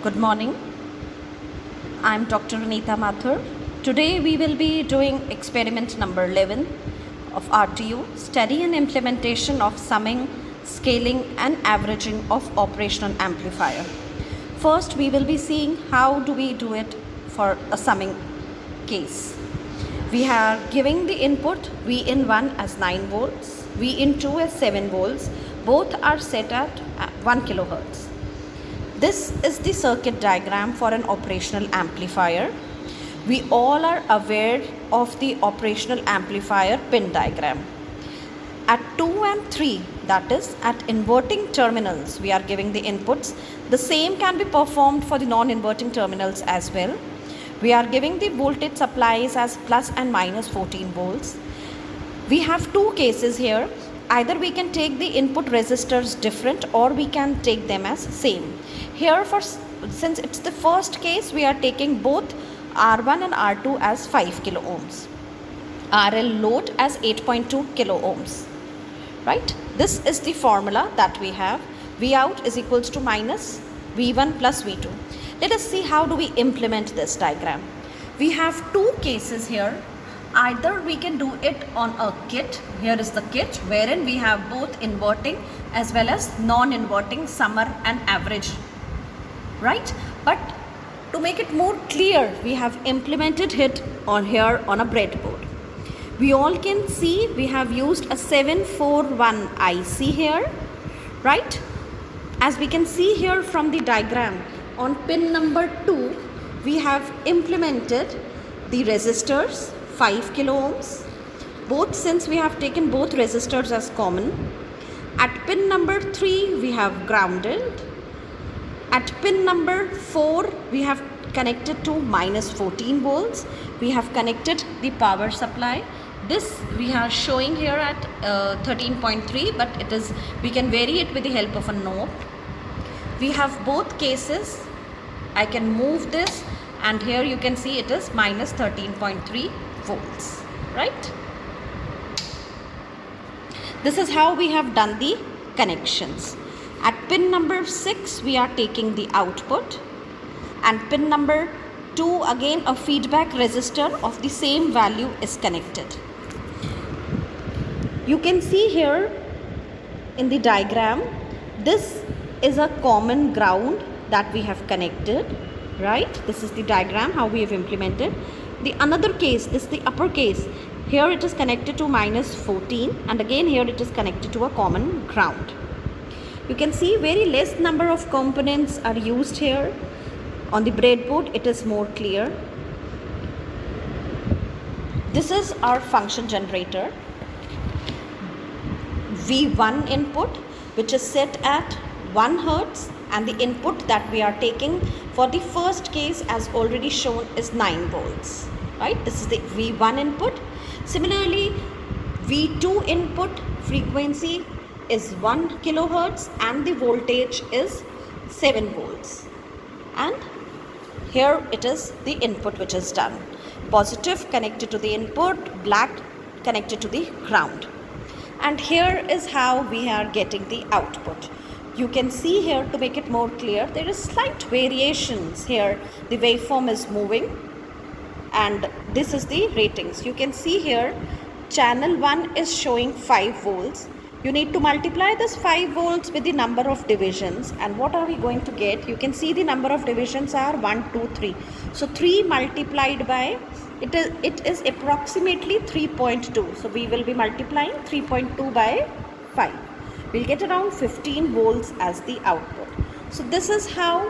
Good morning. I'm Dr. Anita Mathur. Today we will be doing experiment number 11 of RTU, study and implementation of summing, scaling and averaging of operational amplifier. First we will be seeing how do we do it for a summing case. We are giving the input V in 1 as 9 volts, V in 2 as 7 volts. Both are set at 1 kilohertz. This is the circuit diagram for an operational amplifier. We all are aware of the operational amplifier pin diagram. At 2 and 3, that is at inverting terminals, we are giving the inputs. The same can be performed for the non-inverting terminals as well. We are giving the voltage supplies as plus and minus 14 volts. We have two cases here. Either we can take the input resistors different or we can take them as same. Here since it's the first case, we are taking both R1 and R2 as 5 kilo ohms, RL load as 8.2 kilo ohms, right? This is the formula that we have. V out is equals to minus V1 plus V2. Let us see how do we implement this diagram. We have two cases here. Either we can do it on a kit. Here is the kit wherein we have both inverting as well as non-inverting summer and average, right? But to make it more clear, we have implemented it on here on a breadboard. We all can see we have used a 741 IC here, right? As we can see here from the diagram, on pin number 2 we have implemented the resistors 5 kilo ohms, both since we have taken both resistors as common. At pin number 3 we have grounded. At pin number 4 we have connected to minus 14 volts. We have connected the power supply. This we are showing here at 13.3, but it is, we can vary it with the help of a knob. We have both cases. I can move this and here you can see it is minus 13.3 volts, right? This is how we have done the connections. At pin number 6 we are taking the output, and pin number 2 again a feedback resistor of the same value is connected. You can see here in the diagram, this is a common ground that we have connected, right? This is the diagram how we have implemented. The another case, this is the upper case. Here it is connected to minus 14 and again here it is connected to a common ground. You can see very less number of components are used here. On the breadboard it is more clear. This is our function generator. V1 input which is set at 1 Hertz, and the input that we are taking for the first case as already shown is 9 volts, right? This is the V1 input. Similarly, V2 input frequency is 1 kilohertz and the voltage is 7 volts. And here it is the input which is done. Positive connected to the input, black connected to the ground. And here is how we are getting the output. You can see here, to make it more clear, there is slight variations here. The waveform is moving and this is the ratings. You can see here channel 1 is showing 5 volts. You need to multiply this 5 volts with the number of divisions, and what are we going to get? You can see the number of divisions are 1, 2, 3. So 3 multiplied by, it is approximately 3.2. So we will be multiplying 3.2 by 5. We'll get around 15 volts as the output. So this is how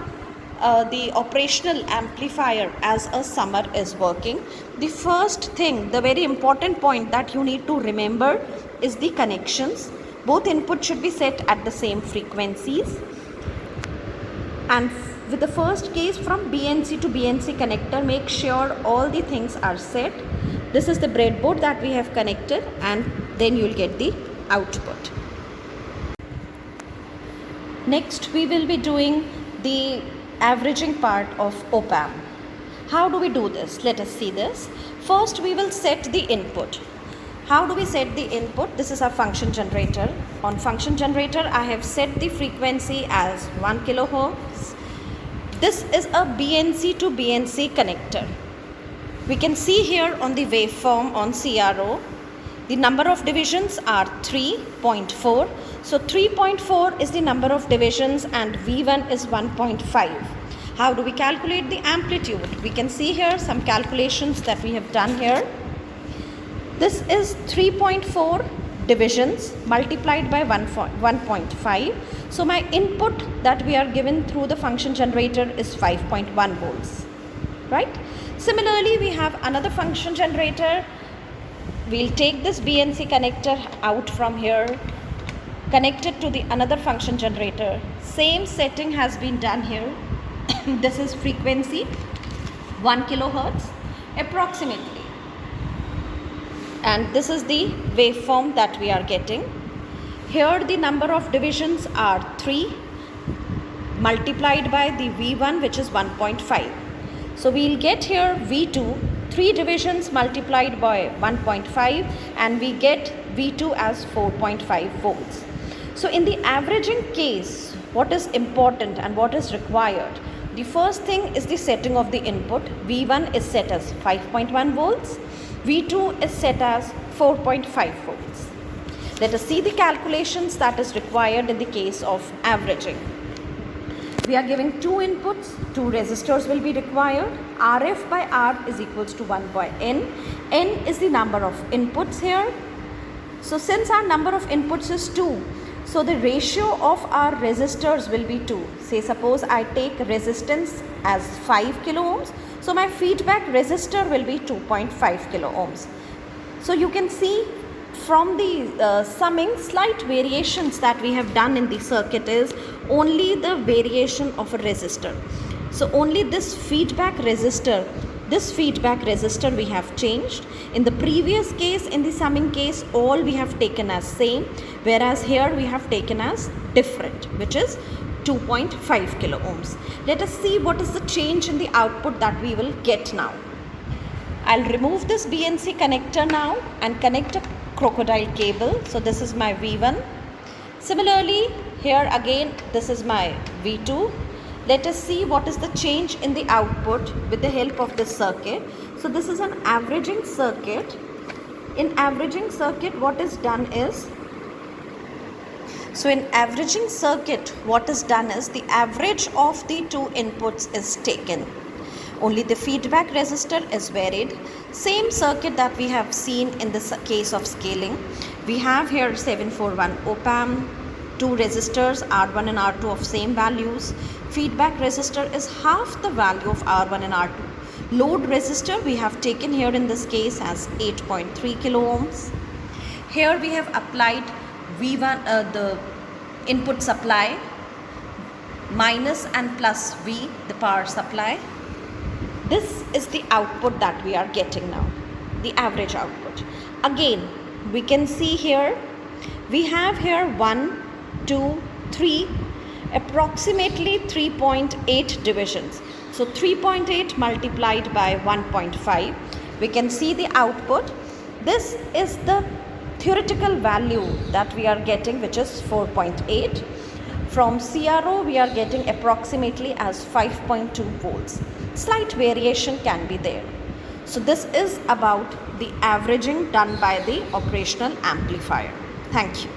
the operational amplifier as a summer is working. The first thing, the very important point that you need to remember is the connections. Both inputs should be set at the same frequencies. And with the first case, from BNC to BNC connector, make sure all the things are set. This is the breadboard that we have connected, and then you will get the output. Next, we will be doing the averaging part of op-amp. How do we do this? Let us see this. First, we will set the input. How do we set the input? This is our function generator. On function generator, I have set the frequency as 1 kilohertz. This is a BNC to BNC connector. We can see here on the waveform on CRO, the number of divisions are 3.4. So 3.4 is the number of divisions and V1 is 1.5. How do we calculate the amplitude? We can see here some calculations that we have done here. This is 3.4 divisions multiplied by 1.5. So my input that we are given through the function generator is 5.1 volts, right? Similarly, we have another function generator. We'll take this BNC connector out from here, connect it to the another function generator. Same setting has been done here. This is frequency 1 kilohertz approximately. And this is the waveform that we are getting. Here the number of divisions are 3 multiplied by the V1, which is 1.5. So we'll get here V2, 3 divisions multiplied by 1.5, and we get V2 as 4.5 volts. So in the averaging case, what is important and what is required? The first thing is the setting of the input. V1 is set as 5.1 volts. V2 is set as 4.5 volts. Let us see the calculations that is required in the case of averaging. We are giving 2 inputs, 2 resistors will be required. RF by R is equals to 1 by N. N is the number of inputs here. So since our number of inputs is 2, so the ratio of our resistors will be 2. Say suppose I take resistance as 5 kilo ohms. So my feedback resistor will be 2.5 kilo ohms. So you can see from the summing, slight variations that we have done in the circuit is only the variation of a resistor. So only this feedback resistor we have changed. In the previous case, in the summing case, all we have taken as same, whereas here we have taken as different, which is 2.5 kilo ohms. Let us see what is the change in the output that we will get now. I'll remove this BNC connector now and connect a crocodile cable. So this is my V1. Similarly, here again, this is my V2. Let us see what is the change in the output with the help of this circuit. So this is an averaging circuit. In averaging circuit, what is done is, the average of the 2 inputs is taken. Only the feedback resistor is varied. Same circuit that we have seen in the case of scaling. We have here 741 op-amp, 2 resistors R1 and R2 of same values. Feedback resistor is half the value of R1 and R2. Load resistor we have taken here in this case as 8.3 kilo ohms. Here we have applied V1, the input supply, minus and plus V, the power supply. This is the output that we are getting now, the average output. Again, we can see here, we have here 1, 2, 3, approximately 3.8 divisions. So 3.8 multiplied by 1.5, we can see the output. This is the theoretical value that we are getting, which is 4.8. From CRO, we are getting approximately as 5.2 volts. Slight variation can be there. So this is about the averaging done by the operational amplifier. Thank you.